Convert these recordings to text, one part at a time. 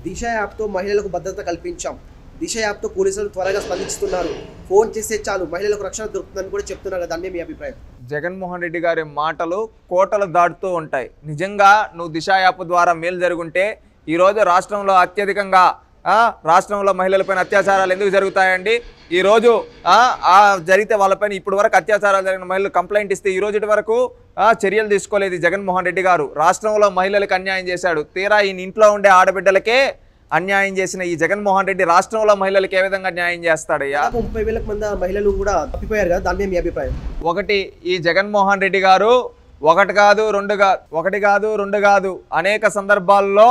దిశ యాప్తో మహిళలకు భద్రత కల్పించాం. దిశ యాప్తో పోలీసులు త్వరగా స్పందిస్తున్నారు. ఫోన్ చేస్తే చాలు మహిళలకు రక్షణ దొరుకుతుందని కూడా చెప్తున్నారు. దాని మీద మీ అభిప్రాయం? జగన్మోహన్ రెడ్డి గారి మాటలు కోటలు దాటుతూ ఉంటాయి. నిజంగా నువ్వు దిశ యాప్ ద్వారా మేలు జరుగుంటే ఈరోజు రాష్ట్రంలో అత్యధికంగా రాష్ట్రంలో మహిళలపైన అత్యాచారాలు ఎందుకు జరుగుతాయండి? ఈరోజు జరిగితే వాళ్ళపైన ఇప్పటి వరకు అత్యాచారాలు జరిగిన మహిళలు కంప్లైంట్ ఇస్తే ఈ రోజు వరకు చర్యలు తీసుకోలేదు జగన్మోహన్ రెడ్డి గారు. రాష్ట్రంలో మహిళలకు అన్యాయం చేశాడు. తీరా ఈయన ఇంట్లో ఉండే ఆడబిడ్డలకే అన్యాయం చేసిన ఈ జగన్మోహన్ రెడ్డి రాష్ట్రంలో మహిళలకు ఏ విధంగా న్యాయం చేస్తాడయ్యా? 30,000 మంది మహిళలు కూడా తప్పిపోయారు కదా, దాని మీద మీ అభిప్రాయం? ఒకటి, ఈ జగన్మోహన్ రెడ్డి గారు ఒకటి కాదు రెండు కాదు అనేక సందర్భాల్లో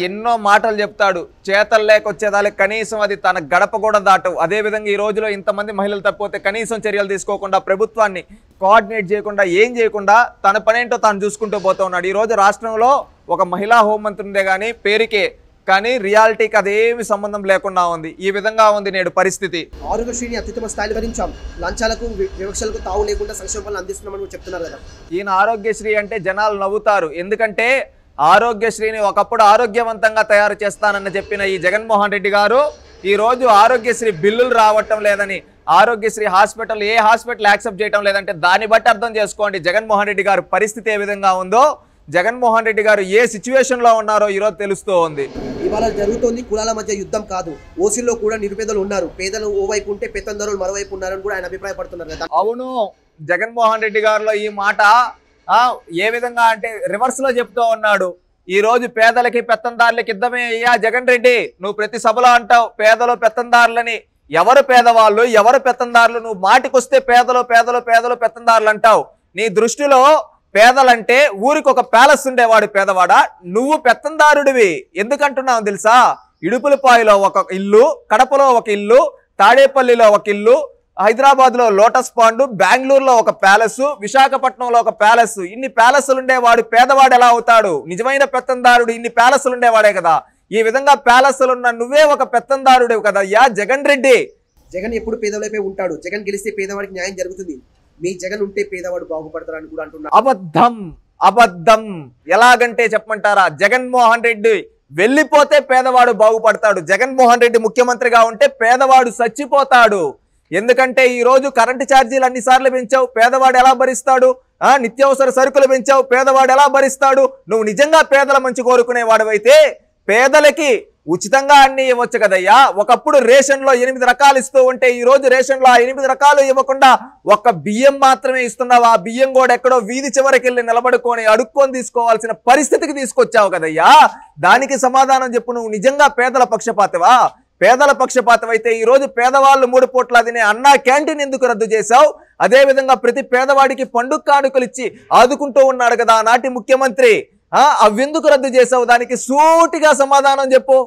ఎన్నో మాటలు చెప్తాడు. చేతలు లేకొచ్చేదానికి కనీసం అది తన గడప కూడా దాటవు. అదేవిధంగా ఈ రోజులో ఇంతమంది మహిళలు తప్పిపోతే కనీసం చర్యలు తీసుకోకుండా, ప్రభుత్వాన్ని కోఆర్డినేట్ చేయకుండా, ఏం చేయకుండా తన పనేంటో తాను చూసుకుంటూ పోతూ ఉన్నాడు. ఈరోజు రాష్ట్రంలో ఒక మహిళా హోంమంత్రి ఉందే కానీ పేరుకే, కానీ రియాలిటీకి అదేమి సంబంధం లేకుండా ఉంది. ఈ విధంగా ఉంది నేడు పరిస్థితి. ఆరోగ్యశ్రీని అత్యుత్తమ స్థాయిలో భరించాం, లంచాలకు వివక్షలకు తావు లేకుండా సంక్షేమాలను అందిస్తున్నామని చెప్తున్నారు కదా. ఈయన ఆరోగ్యశ్రీ అంటే జనాలు నవ్వుతారు. ఎందుకంటే ఆరోగ్యశ్రీని ఒకప్పుడు ఆరోగ్యవంతంగా తయారు చేస్తానని చెప్పిన ఈ జగన్మోహన్ రెడ్డి గారు ఈరోజు ఆరోగ్యశ్రీ బిల్లులు రావటం లేదని, ఆరోగ్యశ్రీ హాస్పిటల్ ఏ హాస్పిటల్ యాక్సెప్ట్ చేయడం లేదంటే దాన్ని బట్టి అర్థం చేసుకోండి జగన్మోహన్ రెడ్డి గారు పరిస్థితి ఏ విధంగా ఉందో, జగన్మోహన్ రెడ్డి గారు ఏ సిచ్యువేషన్లో ఉన్నారో ఈరోజు తెలుస్తూ ఉంది. ఇవాళ జరుగుతోంది కులాల మధ్య యుద్ధం కాదు. ఓసీలో కూడా నిరుపేదలు ఉన్నారు. పేదలు ఓవైపు ఉంటే పెత్తందారులు మరోవైపు ఉన్నారని కూడా ఆయన అభిప్రాయపడుతున్నారు కదా. అవును, జగన్మోహన్ రెడ్డి గారిలో ఈ మాట ఏ విధంగా అంటే రివర్స్ లో చెప్తూ ఉన్నాడు. ఈ రోజు పేదలకి పెత్తందారులకి యుద్ధమే అయ్యా జగన్ రెడ్డి. నువ్వు ప్రతి సభలో అంటావు పేదలు పెత్తందారులని. ఎవరు పేదవాళ్ళు, ఎవరు పెత్తందారులు? నువ్వు మాటికొస్తే పేదలు పెత్తందారులు అంటావు. నీ దృష్టిలో పేదలంటే ఊరికి ఒక ప్యాలెస్ ఉండేవాడు పేదవాడా? నువ్వు పెత్తందారుడివి. ఎందుకంటున్నావు తెలుసా? ఇడుపులపాయలో ఒక ఇల్లు, కడపలో ఒక ఇల్లు, తాడేపల్లిలో ఒక ఇల్లు, హైదరాబాద్ లో లోటస్ పాండ్, బెంగళూరులో ఒక ప్యాలెస్, విశాఖపట్నంలో ఒక ప్యాలెస్. ఇన్ని ప్యాలెస్లు ఉండేవాడు పేదవాడు ఎలా అవుతాడు? నిజమైన పెత్తందారుడు ఇన్ని ప్యాలెస్లు ఉండేవాడే కదా. ఈ విధంగా ప్యాలెస్లున్న నువ్వే ఒక పెత్తందారుడు కదా యా జగన్ రెడ్డి. జగన్ ఎప్పుడు పేదవాడిపై ఉంటాడు. జగన్ గెలిస్తే పేదవాడికి న్యాయం జరుగుతుంది. మీ జగన్ ఉంటే పేదవాడు బాగుపడతారని కూడా అంటున్నారు. అబద్ధం. ఎలాగంటే చెప్పమంటారా? జగన్మోహన్ రెడ్డి వెళ్ళిపోతే పేదవాడు బాగుపడతాడు. జగన్మోహన్ రెడ్డి ముఖ్యమంత్రిగా ఉంటే పేదవాడు చచ్చిపోతాడు. ఎందుకంటే ఈ రోజు కరెంటు ఛార్జీలు అన్నిసార్లు పెంచావు, పేదవాడు ఎలా భరిస్తాడు? నిత్యావసర సరుకులు పెంచావు, పేదవాడు ఎలా భరిస్తాడు? నువ్వు నిజంగా పేదల మంచి కోరుకునేవాడువైతే పేదలకి ఉచితంగా అన్ని ఇవ్వచ్చు కదయ్యా. ఒకప్పుడు రేషన్ లో 8 రకాలు ఇస్తూ ఉంటే ఈ రోజు రేషన్ లో 8 రకాలు ఇవ్వకుండా ఒక్క బియ్యం మాత్రమే ఇస్తున్నావు. ఆ బియ్యం కూడా ఎక్కడో వీధి చివరికి వెళ్ళి నిలబడుకొని అడుక్కొని తీసుకోవాల్సిన పరిస్థితికి తీసుకొచ్చావు కదయ్యా. దానికి సమాధానం చెప్పు. నువ్వు నిజంగా పేదల పక్షపాతవా? పేదల పక్షపాతమైతే ఈ రోజు పేదవాళ్ళు 3 పూట్ల తినే అన్నా క్యాంటీన్ ఎందుకు రద్దు చేశావు? అదే విధంగా ప్రతి పేదవాడికి పండుగ కానుకలు ఇచ్చి ఆదుకుంటూ ఉన్నాడు కదా నాటి ముఖ్యమంత్రి. అవెందుకు రద్దు చేశావు? దానికి సూటిగా సమాధానం చెప్పు.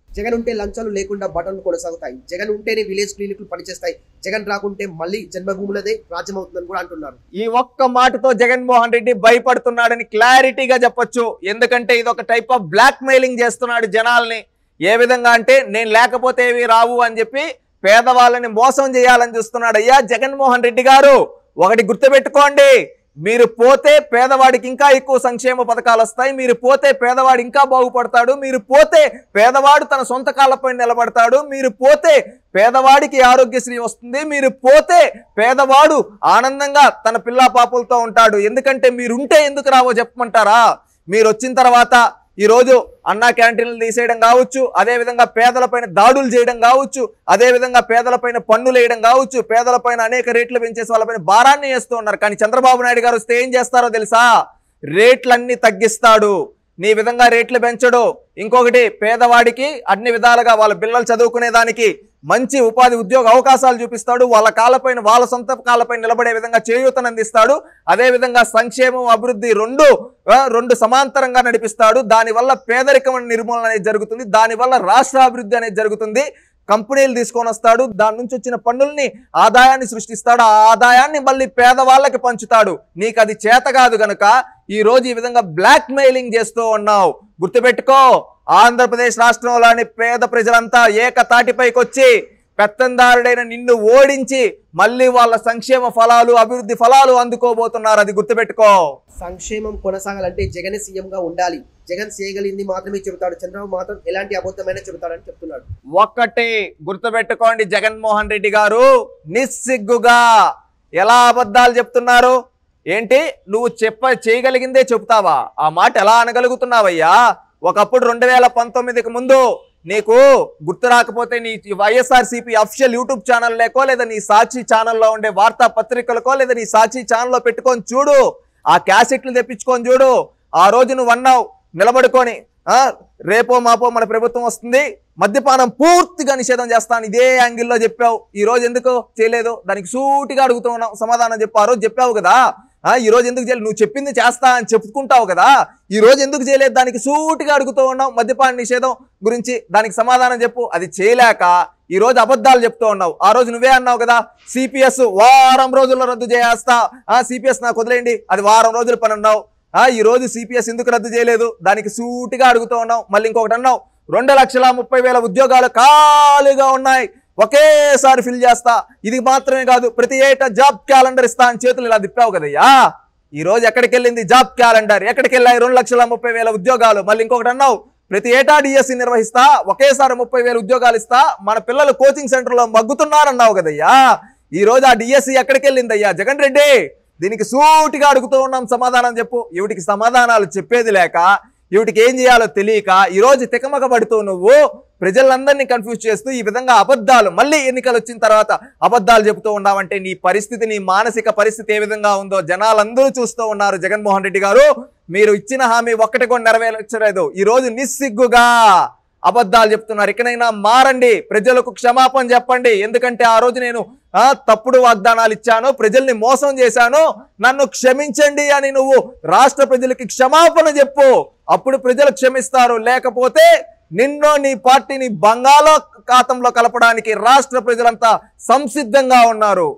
జగన్ ఉంటే లంచాలు లేకుండా బటన్లు కొనసాగుతాయి. జగన్ ఉంటేనే విలేజ్ క్లినిక్లు పనిచేస్తాయి. జగన్ రాకుంటే మళ్ళీ జన్మభూములదే రాజ్యం అవుతుందని కూడా అంటున్నారు. ఈ ఒక్క మాటతో జగన్మోహన్ రెడ్డి భయపడుతున్నాడని క్లారిటీగా చెప్పొచ్చు. ఎందుకంటే ఇది ఒక టైప్ ఆఫ్ బ్లాక్ మెయిలింగ్ చేస్తున్నాడు జనాల్ని. ఏ విధంగా అంటే నేను లేకపోతే ఏవి రావు అని చెప్పి పేదవాళ్ళని మోసం చేయాలని చూస్తున్నాడు అయ్యా జగన్మోహన్ రెడ్డి గారు. ఒకటి గుర్తుపెట్టుకోండి, మీరు పోతే పేదవాడికి ఇంకా ఎక్కువ సంక్షేమ పథకాలు వస్తాయి. మీరు పోతే పేదవాడు ఇంకా బాగుపడతాడు. మీరు పోతే పేదవాడు తన సొంత కాళ్ళపై నిలబడతాడు. మీరు పోతే పేదవాడికి ఆరోగ్యశ్రీ వస్తుంది. మీరు పోతే పేదవాడు ఆనందంగా తన పిల్లా పాపులతో ఉంటాడు. ఎందుకంటే మీరుంటే ఎందుకు రావో చెప్పమంటారా? మీరు వచ్చిన తర్వాత ఈ రోజు అన్నా క్యాంటీన్లు తీసేయడం కావచ్చు, అదేవిధంగా పేదలపైన దాడులు చేయడం కావచ్చు, అదేవిధంగా పేదలపైన పన్నులు వేయడం కావచ్చు, పేదలపైన అనేక రేట్లు పెంచేసి వాళ్ళపైన భారాన్ని వేస్తూ ఉన్నారు. కానీ చంద్రబాబు నాయుడు గారు వస్తే ఏం చేస్తారో తెలుసా? రేట్లన్నీ తగ్గిస్తాడు. నీ విధంగా రేట్లు పెంచడు. ఇంకొకటి, పేదవాడికి అన్ని విధాలుగా వాళ్ళ పిల్లలు చదువుకునేదానికి మంచి ఉపాధి ఉద్యోగ అవకాశాలు చూపిస్తాడు. వాళ్ళ కాళ్ళపైన వాళ్ళ సొంత కాళ్ళపైన నిలబడే విధంగా చేయూతను అందిస్తాడు. అదేవిధంగా సంక్షేమం అభివృద్ధి రెండు సమాంతరంగా నడిపిస్తాడు. దానివల్ల పేదరికం నిర్మూలన అనేది జరుగుతుంది. దానివల్ల రాష్ట్ర అభివృద్ధి అనేది జరుగుతుంది. కంపెనీలు తీసుకొని వస్తాడు. దాని నుంచి వచ్చిన పన్నుల్ని ఆదాయాన్ని సృష్టిస్తాడు. ఆ ఆదాయాన్ని మళ్ళీ పేదవాళ్ళకి పంచుతాడు. నీకు అది చేత కాదు గనుక ఈ రోజు ఈ విధంగా బ్లాక్ మెయిలింగ్ చేస్తూ ఉన్నావు. గుర్తుపెట్టుకో, ఆంధ్రప్రదేశ్ రాష్ట్రంలోని పేద ప్రజలంతా ఏకతాటిపైకి వచ్చి పెత్తందారుడైన నిన్ను ఓడించి మళ్ళీ వాళ్ళ సంక్షేమ ఫలాలు అభివృద్ధి ఫలాలు అందుకోబోతున్నారు. అది గుర్తుపెట్టుకో. సంక్షేమం కొనసాగాలంటే జగన్ సీఎంగా ఉండాలి. జగన్ చేయగలిగింది మాత్రమే చెబుతాడు, చంద్రబాబు మాత్రం ఎలాంటి అబద్ధమైన చెబుతాడని చెప్తున్నాడు. ఒక్కటి గుర్తుపెట్టుకోండి, జగన్మోహన్ రెడ్డి గారు నిస్సిగ్గుగా ఎలా అబద్ధాలు చెప్తున్నారు. ఏంటి నువ్వు చేయగలిగిందే చెబుతావా? ఆ మాట ఎలా అనగలుగుతున్నావయ్యా? ఒకప్పుడు 2019కి ముందు నీకు గుర్తు రాకపోతే నీ వైఎస్ఆర్సీపీ అఫిషియల్ యూట్యూబ్ ఛానల్ లేకో లేదా నీ సాక్షి ఛానల్లో ఉండే వార్తా పత్రికలకో లేదా నీ సాక్షి ఛానల్లో పెట్టుకొని చూడు, ఆ క్యాసెట్లు తెప్పించుకొని చూడు. ఆ రోజు నువ్వు అన్నావు నిలబడుకొని, రేపో మాపో మన ప్రభుత్వం వస్తుంది, మద్యపానం పూర్తిగా నిషేధం చేస్తాను, ఇదే యాంగిల్లో చెప్పావు. ఈ రోజు ఎందుకు చేయలేదు? దానికి సూటిగా అడుగుతూ ఉన్నావు, సమాధానం చెప్పు. ఆ రోజు చెప్పావు కదా, ఈ రోజు ఎందుకు చేయలేదు? నువ్వు చెప్పింది చేస్తా అని చెప్పుకుంటావు కదా, ఈ రోజు ఎందుకు చేయలేదు? దానికి సూటిగా అడుగుతూ ఉన్నావు మద్యపాన నిషేధం గురించి, దానికి సమాధానం చెప్పు. అది చేయలేక ఈ రోజు అబద్ధాలు చెప్తూ ఉన్నావు. ఆ రోజు నువ్వే అన్నావు కదా, సిపిఎస్ వారం రోజుల్లో రద్దు చేస్తా, సిపిఎస్ నాకు వదిలేయండి, అది వారం రోజుల పని అన్నావు. ఈ రోజు సిపిఎస్ ఎందుకు రద్దు చేయలేదు? దానికి సూటిగా అడుగుతూ ఉన్నావు. మళ్ళీ ఇంకొకటి అన్నావు, 2,30,30,000 ఉద్యోగాలు ఖాళీగా ఉన్నాయి, ఒకేసారి ఫిల్ చేస్తా. ఇది మాత్రమే కాదు, ప్రతి ఏటా జాబ్ క్యాలెండర్ ఇస్తా అని చేతులు ఇలా తిప్పావు కదయ్యా. ఈ రోజు ఎక్కడికి వెళ్ళింది జాబ్ క్యాలెండర్? ఎక్కడికి వెళ్ళాయి 2,30,30,000 ఉద్యోగాలు? మళ్ళీ ఇంకొకటి అన్నావు, ప్రతి ఏటా డిఎస్సి నిర్వహిస్తా, ఒకేసారి 30,000 ఉద్యోగాలు ఇస్తా, మన పిల్లలు కోచింగ్ సెంటర్లో మగ్గుతున్నారన్నావు కదయ్యా. ఈ రోజు ఆ డిఎస్సి ఎక్కడికి వెళ్ళిందయ్యా జగన్ రెడ్డి? దీనికి సూటిగా అడుగుతూ ఉన్నాం, సమాధానం చెప్పు. వీటికి సమాధానాలు చెప్పేది లేక, వీటికి ఏం చేయాలో తెలియక ఈరోజు తికమక పడుతూ నువ్వు ప్రజలందరినీ కన్ఫ్యూజ్ చేస్తూ ఈ విధంగా అబద్ధాలు, మళ్ళీ ఎన్నికలు వచ్చిన తర్వాత అబద్ధాలు చెబుతూ ఉన్నావంటే నీ పరిస్థితి, నీ మానసిక పరిస్థితి ఏ విధంగా ఉందో జనాలందరూ చూస్తూ ఉన్నారు. జగన్మోహన్ రెడ్డి గారు, మీరు ఇచ్చిన హామీ ఒక్కటి కూడా నెరవేర్చలేదు. ఈ రోజు నిస్సిగ్గుగా అబద్ధాలు చెప్తున్నారు. ఇకనైనా మారండి, ప్రజలకు క్షమాపణ చెప్పండి. ఎందుకంటే ఆ రోజు నేను తప్పుడు వాగ్దానాలు ఇచ్చాను, ప్రజల్ని మోసం చేశాను, నన్ను క్షమించండి అని నువ్వు రాష్ట్ర ప్రజలకి క్షమాపణ చెప్పు. అప్పుడు ప్రజలు క్షమిస్తారు. లేకపోతే నిన్ను, నీ పార్టీని బంగాళాఖాతంలో కలపడానికి రాష్ట్ర ప్రజలంతా సంసిద్ధంగా ఉన్నారు.